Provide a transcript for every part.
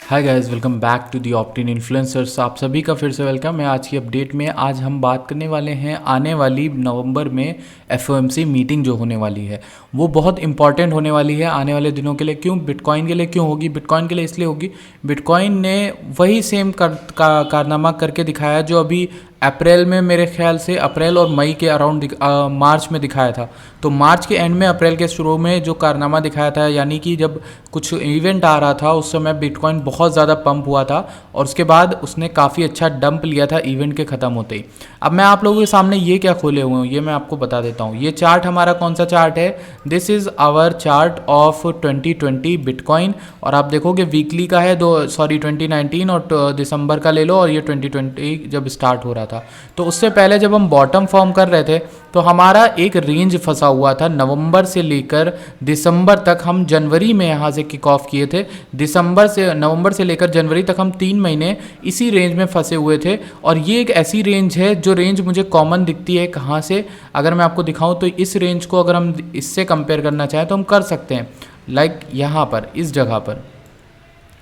Hi guys, welcome back to the optin influencers. आप सभी का फिर से वेलकम है आज की अपडेट में। आज हम बात करने वाले हैं आने वाली नवंबर में एफओएमसी मीटिंग जो होने वाली है वो बहुत इंपॉर्टेंट होने वाली है आने वाले दिनों के लिए। क्यों? बिटकॉइन के लिए। क्यों होगी? बिटकॉइन के लिए इसलिए होगी, बिटकॉइन ने वही सेम कारनामा करके दिखाया जो अभी अप्रैल में, मेरे ख्याल से अप्रैल और मई के अराउंड मार्च में दिखाया था। तो मार्च के एंड में, अप्रैल के शुरू में जो कारनामा दिखाया था, यानी कि जब कुछ इवेंट आ रहा था उस समय बिटकॉइन बहुत ज़्यादा पंप हुआ था और उसके बाद उसने काफ़ी अच्छा डंप लिया था इवेंट के ख़त्म होते ही। अब मैं आप लोगों के सामने ये क्या खोले हुए हूँ ये मैं आपको बता देता हूँ। ये चार्ट हमारा कौन सा चार्ट है? This is our chart of 2020 bitcoin. और आप देखोगे वीकली का है, 2019 और दिसंबर का ले लो, और ये 2020 जब स्टार्ट हो रहा था। तो उससे पहले जब हम बॉटम फॉर्म कर रहे थे तो हमारा एक रेंज फंसा हुआ था। नवंबर से लेकर दिसंबर तक हम जनवरी में यहाँ से किक ऑफ किए थे। नवंबर से लेकर जनवरी तक हम 3 महीने इसी रेंज में फंसे हुए थे। और ये एक ऐसी रेंज है जो रेंज मुझे कॉमन दिखती है। कहाँ से? अगर मैं आपको दिखाऊं तो इस रेंज को अगर हम इससे कंपेयर करना चाहें तो हम कर सकते हैं। लाइक यहाँ पर, इस जगह पर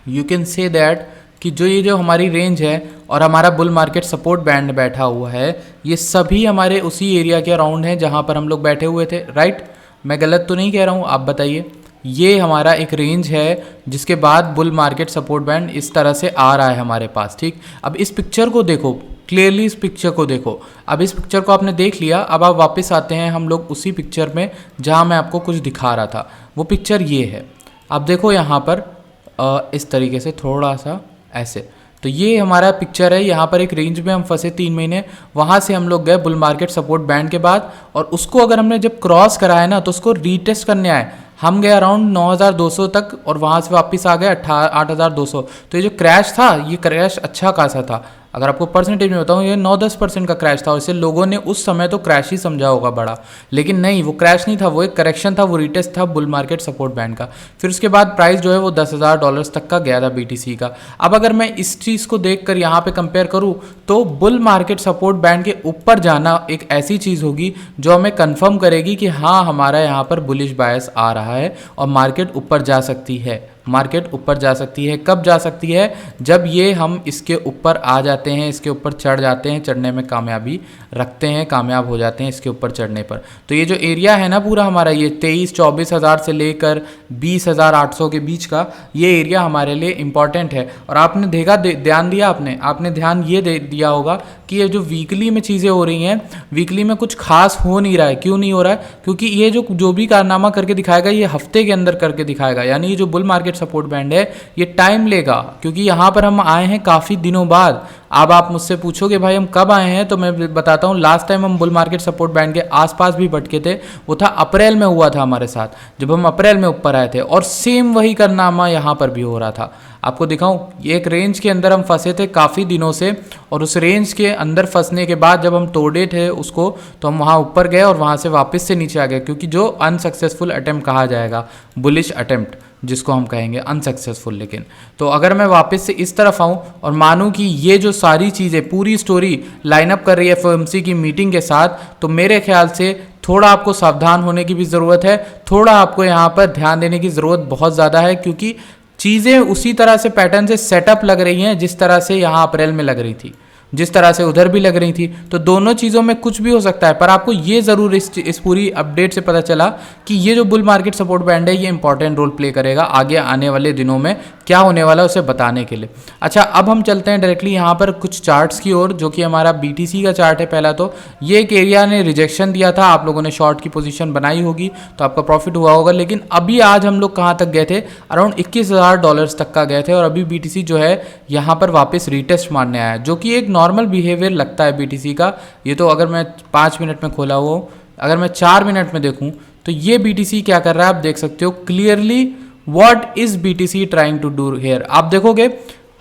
यू कैन से दैट कि ये जो हमारी रेंज है और हमारा बुल मार्केट सपोर्ट बैंड बैठा हुआ है, ये सभी हमारे उसी एरिया के अराउंड हैं जहाँ पर हम लोग बैठे हुए थे। राइट? मैं गलत तो नहीं कह रहा हूँ? आप बताइए। ये हमारा एक रेंज है जिसके बाद बुल मार्केट सपोर्ट बैंड इस तरह से आ रहा है हमारे पास। ठीक, अब इस पिक्चर को देखो क्लियरली, इस पिक्चर को देखो। अब इस पिक्चर को आपने देख लिया, अब आप वापस आते हैं हम लोग उसी पिक्चर में जहाँ मैं आपको कुछ दिखा रहा था। वो पिक्चर ये है, आप देखो यहाँ पर इस तरीके से थोड़ा सा ऐसे। तो ये हमारा पिक्चर है। यहाँ पर एक रेंज में हम फंसे 3 महीने, वहाँ से हम लोग गए बुल मार्केट सपोर्ट बैंड के बाद, और उसको अगर हमने जब क्रॉस कराया ना तो उसको रीटेस्ट करने आए। हम गए अराउंड 9200 तक और वहाँ से वापस आ गए 8200। तो ये जो क्रैश था, ये क्रैश अच्छा खासा था। अगर आपको परसेंटेज में बताऊँ, ये 9-10% का क्रैश था। वैसे लोगों ने उस समय तो क्रैश ही समझा होगा बड़ा, लेकिन नहीं, वो क्रैश नहीं था, वो एक करेक्शन था, वो रिटेस्ट था बुल मार्केट सपोर्ट बैंड का। फिर उसके बाद प्राइस जो है वो $10,000 तक का गया था BTC का। अब अगर मैं इस चीज़ को देख कर यहाँ पे कंपेयर करूँ तो बुल मार्केट सपोर्ट बैंड के ऊपर जाना एक ऐसी चीज़ होगी जो हमें कन्फर्म करेगी कि हाँ, हमारा यहाँ पर बुलिश बायस आ रहा है और मार्केट ऊपर जा सकती है। मार्केट ऊपर जा सकती है। कब जा सकती है? जब ये हम इसके ऊपर आ जाते हैं, इसके ऊपर चढ़ जाते हैं, चढ़ने में कामयाबी रखते हैं, कामयाब हो जाते हैं इसके ऊपर चढ़ने पर। तो ये जो एरिया है ना पूरा हमारा, ये 23-24 हज़ार से लेकर 20,800 के बीच का ये एरिया हमारे लिए इम्पॉर्टेंट है। और आपने देखा, ध्यान दिया आपने ध्यान ये दिया होगा कि ये जो वीकली में चीज़ें हो रही हैं, वीकली में कुछ खास हो नहीं रहा है। क्यों नहीं हो रहा है? क्योंकि ये जो भी कारनामा करके दिखाएगा ये हफ्ते के अंदर करके दिखाएगा। यानी ये जो बुल मार्केट सपोर्ट बैंड है ये टाइम लेगा, क्योंकि यहाँ पर हम आए हैं काफ़ी दिनों बाद। अब आप मुझसे पूछोगे भाई हम कब आए हैं, तो मैं बताता हूँ। लास्ट टाइम हम बुल मार्केट सपोर्ट बैंड के आसपास भी भटके थे, वो था अप्रैल में हुआ था हमारे साथ, जब हम अप्रैल में ऊपर आए थे। और सेम वही कारनामा यहाँ पर भी हो रहा था। आपको दिखाऊं, ये एक रेंज के अंदर हम फंसे थे काफ़ी दिनों से, और उस रेंज के अंदर फंसने के बाद जब हम तोड़े थे उसको, तो हम वहाँ ऊपर गए और वहाँ से वापस से नीचे आ गए, क्योंकि जो अनसक्सेसफुल अटेम्प्ट कहा जाएगा, बुलिश अटेम्प्ट जिसको हम कहेंगे, अनसक्सेसफुल। लेकिन तो अगर मैं वापस से इस तरफ आऊँ और मानूं कि ये जो सारी चीज़ें, पूरी स्टोरी लाइनअप कर रही है FOMC की मीटिंग के साथ, तो मेरे ख्याल से थोड़ा आपको सावधान होने की भी ज़रूरत है। थोड़ा आपको यहाँ पर ध्यान देने की ज़रूरत बहुत ज़्यादा है, क्योंकि चीज़ें उसी तरह से पैटर्न से सेटअप लग रही हैं जिस तरह से यहाँ अप्रैल में लग रही थी, जिस तरह से उधर भी लग रही थी। तो दोनों चीज़ों में कुछ भी हो सकता है, पर आपको ये ज़रूर इस पूरी अपडेट से पता चला कि ये जो बुल मार्केट सपोर्ट बैंड है ये इंपॉर्टेंट रोल प्ले करेगा आगे आने वाले दिनों में। क्या होने वाला है उसे बताने के लिए। अच्छा, अब हम चलते हैं डायरेक्टली यहाँ पर कुछ चार्ट्स की ओर, जो कि हमारा BTC का चार्ट है। पहला तो ये एक एरिया ने रिजेक्शन दिया था, आप लोगों ने शॉर्ट की पोजीशन बनाई होगी तो आपका प्रॉफिट हुआ होगा। लेकिन अभी आज हम लोग कहाँ तक गए थे? अराउंड $21,000 तक का गए थे, और अभी BTC जो है यहाँ पर वापस रीटेस्ट मारने आया है, जो कि एक नॉर्मल बिहेवियर लगता है BTC का। ये तो अगर मैं 5 मिनट में खोला हुआ, अगर मैं 4 मिनट में देखूं तो ये BTC क्या कर रहा है आप देख सकते हो clearly. What is BTC trying to do here? आप देखोगे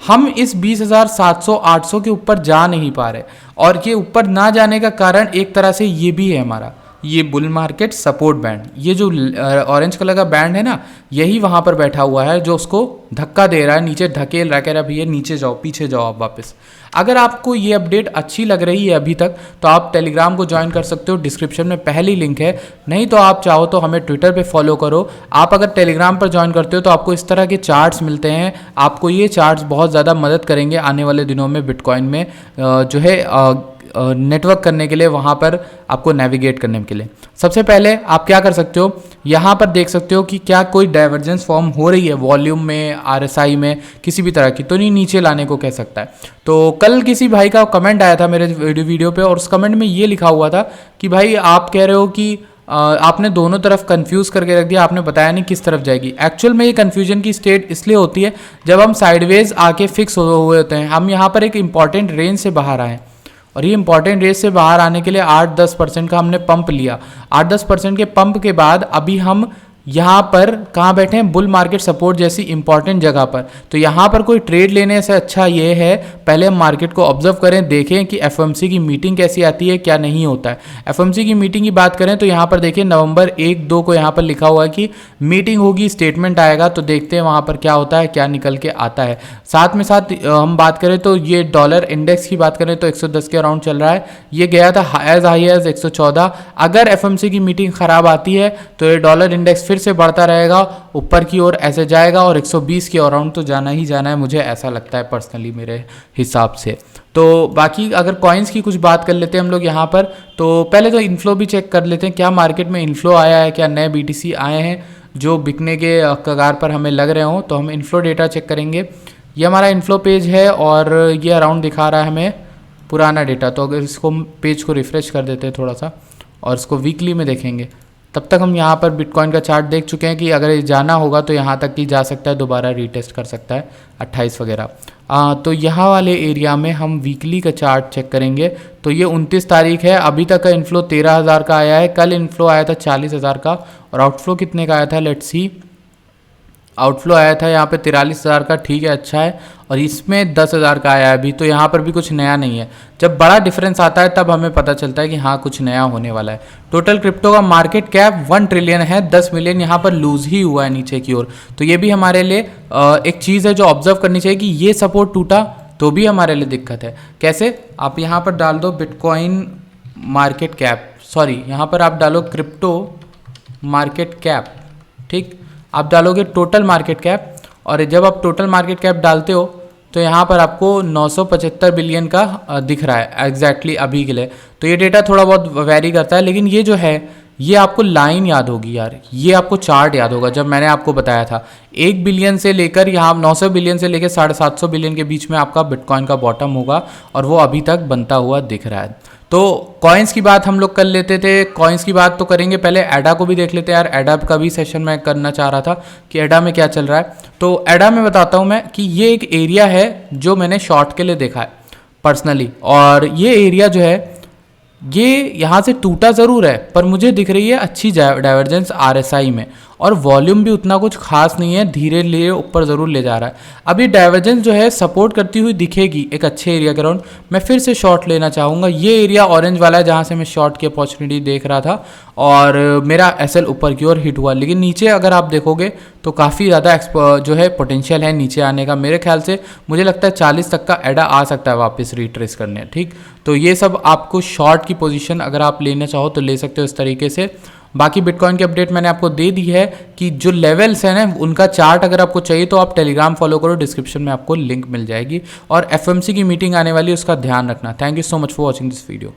हम इस 20,700-800 के ऊपर जा नहीं पा रहे, और ये ऊपर ना जाने का कारण एक तरह से ये भी है हमारा, ये बुल मार्केट सपोर्ट बैंड, ये जो ऑरेंज कलर का बैंड है ना, यही वहाँ पर बैठा हुआ है जो उसको धक्का दे रहा है, नीचे धकेल रहा है, कह रहा है भैया नीचे जाओ, पीछे जाओ आप वापस। अगर आपको ये अपडेट अच्छी लग रही है अभी तक तो आप टेलीग्राम को ज्वाइन कर सकते हो, डिस्क्रिप्शन में पहली लिंक है। नहीं तो आप चाहो तो हमें ट्विटर पे फॉलो करो। आप अगर टेलीग्राम पर ज्वाइन करते हो तो आपको इस तरह के चार्ट्स मिलते हैं, आपको ये चार्ट्स बहुत ज़्यादा मदद करेंगे आने वाले दिनों में बिटकॉइन में जो है नेटवर्क करने के लिए, वहाँ पर आपको नेविगेट करने के लिए। सबसे पहले आप क्या कर सकते हो, यहाँ पर देख सकते हो कि क्या कोई डाइवर्जेंस फॉर्म हो रही है वॉल्यूम में, आरएसआई में, किसी भी तरह की, तो नहीं नीचे लाने को कह सकता है। तो कल किसी भाई का कमेंट आया था मेरे वीडियो पे और उस कमेंट में ये लिखा हुआ था कि भाई आप कह रहे हो कि आपने दोनों तरफ कंफ्यूज करके रख दिया, आपने बताया नहीं किस तरफ जाएगी। एक्चुअल में ये कंफ्यूजन की स्टेट इसलिए होती है जब हम साइडवेज आके फिक्स हुए होते हैं। हम यहाँ पर एक इंपॉर्टेंट रेंज से बाहर आए और ये इंपॉर्टेंट रेंज से बाहर आने के लिए 8-10% का हमने पंप लिया। 8-10% के पंप के बाद अभी हम यहाँ पर कहाँ बैठे हैं, बुल मार्केट सपोर्ट जैसी इंपॉर्टेंट जगह पर। तो यहाँ पर कोई ट्रेड लेने से अच्छा ये है पहले हम मार्केट को ऑब्जर्व करें, देखें कि एफएमसी की मीटिंग कैसी आती है, क्या नहीं होता है। एफएमसी की मीटिंग की बात करें तो यहाँ पर देखिए नवंबर 1-2 को यहाँ पर लिखा हुआ है कि मीटिंग होगी, स्टेटमेंट आएगा, तो देखते हैं वहाँ पर क्या होता है, क्या निकल के आता है। साथ में साथ हम बात करें तो ये डॉलर इंडेक्स की बात करें तो 110 के अराउंड चल रहा है, ये गया था एज हाई एज 114। अगर एफएमसी की मीटिंग खराब आती है तो ये डॉलर इंडेक्स से बढ़ता रहेगा, ऊपर की ओर ऐसे जाएगा और 120 के अराउंड तो जाना ही जाना है, मुझे ऐसा लगता है पर्सनली मेरे हिसाब से। तो बाकी अगर कॉइन्स की कुछ बात कर लेते हैं हम लोग यहाँ पर, तो पहले तो इनफ्लो भी चेक कर लेते हैं, क्या मार्केट में इनफ्लो आया है, क्या नए BTC आए हैं जो बिकने के कगार पर हमें लग रहे हों। तो हम इनफ्लो डेटा चेक करेंगे। ये हमारा इनफ्लो पेज है और ये अराउंड दिखा रहा है हमें पुराना डेटा। तो अगर इसको पेज को रिफ़्रेश कर देते हैं थोड़ा सा और इसको वीकली में देखेंगे, तब तक हम यहाँ पर बिटकॉइन का चार्ट देख चुके हैं कि अगर ये जाना होगा तो यहाँ तक ही जा सकता है, दोबारा रीटेस्ट कर सकता है 28 वगैरह। तो यहाँ वाले एरिया में हम वीकली का चार्ट चेक करेंगे। तो ये 29 तारीख है, अभी तक का इनफ्लो 13,000 का आया है, कल इनफ्लो आया था 40,000 का और आउटफ्लो कितने का आया था, लेट्स सी। आउटफ्लो आया था यहाँ पे 43,000 का, ठीक है, अच्छा है। और इसमें 10,000 का आया है अभी, तो यहाँ पर भी कुछ नया नहीं है। जब बड़ा डिफरेंस आता है तब हमें पता चलता है कि हाँ कुछ नया होने वाला है। टोटल क्रिप्टो का मार्केट कैप 1 ट्रिलियन है, 10 मिलियन यहाँ पर लूज ही हुआ है नीचे की ओर। तो ये भी हमारे लिए एक चीज़ है जो ऑब्जर्व करनी चाहिए कि ये सपोर्ट टूटा तो भी हमारे लिए दिक्कत है। कैसे, आप यहाँ पर डाल दो बिटकॉइन मार्केट कैप, सॉरी यहाँ पर आप डालो क्रिप्टो मार्केट कैप, ठीक, आप डालोगे टोटल मार्केट कैप और जब आप टोटल मार्केट कैप डालते हो तो यहाँ पर आपको 975 बिलियन का दिख रहा है एग्जैक्टली अभी के लिए। तो ये डेटा थोड़ा बहुत वेरी करता है, लेकिन ये जो है ये आपको लाइन याद होगी यार, ये आपको चार्ट याद होगा जब मैंने आपको बताया था 1 बिलियन से लेकर यहाँ 900 बिलियन से लेकर 750 बिलियन के बीच में आपका बिटकॉइन का बॉटम होगा और वो अभी तक बनता हुआ दिख रहा है। तो कॉइन्स की बात हम लोग कर लेते थे, कॉइन्स की बात तो करेंगे, पहले एडा को भी देख लेते हैं यार। एडा का भी सेशन मैं करना चाह रहा था कि एडा में क्या चल रहा है। तो एडा में बताता हूँ मैं कि ये एक एरिया है जो मैंने शॉर्ट के लिए देखा है पर्सनली, और ये एरिया जो है ये यहाँ से टूटा ज़रूर है पर मुझे दिख रही है अच्छी डाइवर्जेंस RSI में, और वॉल्यूम भी उतना कुछ खास नहीं है, धीरे धीरे ऊपर ज़रूर ले जा रहा है। अब ये डाइवर्जेंस जो है सपोर्ट करती हुई दिखेगी एक अच्छे एरिया के अराउंड। मैं फिर से शॉर्ट लेना चाहूँगा, ये एरिया ऑरेंज वाला है जहाँ से मैं शॉर्ट की अपॉर्चुनिटी देख रहा था और मेरा SL ऊपर की ओर हिट हुआ, लेकिन नीचे अगर आप देखोगे तो काफ़ी ज़्यादा जो है पोटेंशियल है नीचे आने का। मेरे ख्याल से मुझे लगता है 40 तक का एडा आ सकता है वापस रिट्रेस करने, ठीक। तो ये सब आपको शॉर्ट की पोजीशन अगर आप लेना चाहो तो ले सकते हो इस तरीके से। बाकी बिटकॉइन की अपडेट मैंने आपको दे दी है कि जो लेवल्स हैं ना उनका चार्ट अगर आपको चाहिए तो आप टेलीग्राम फॉलो करो, डिस्क्रिप्शन में आपको लिंक मिल जाएगी। और FMC की मीटिंग आने वाली है, उसका ध्यान रखना। Thank you so much for watching this video.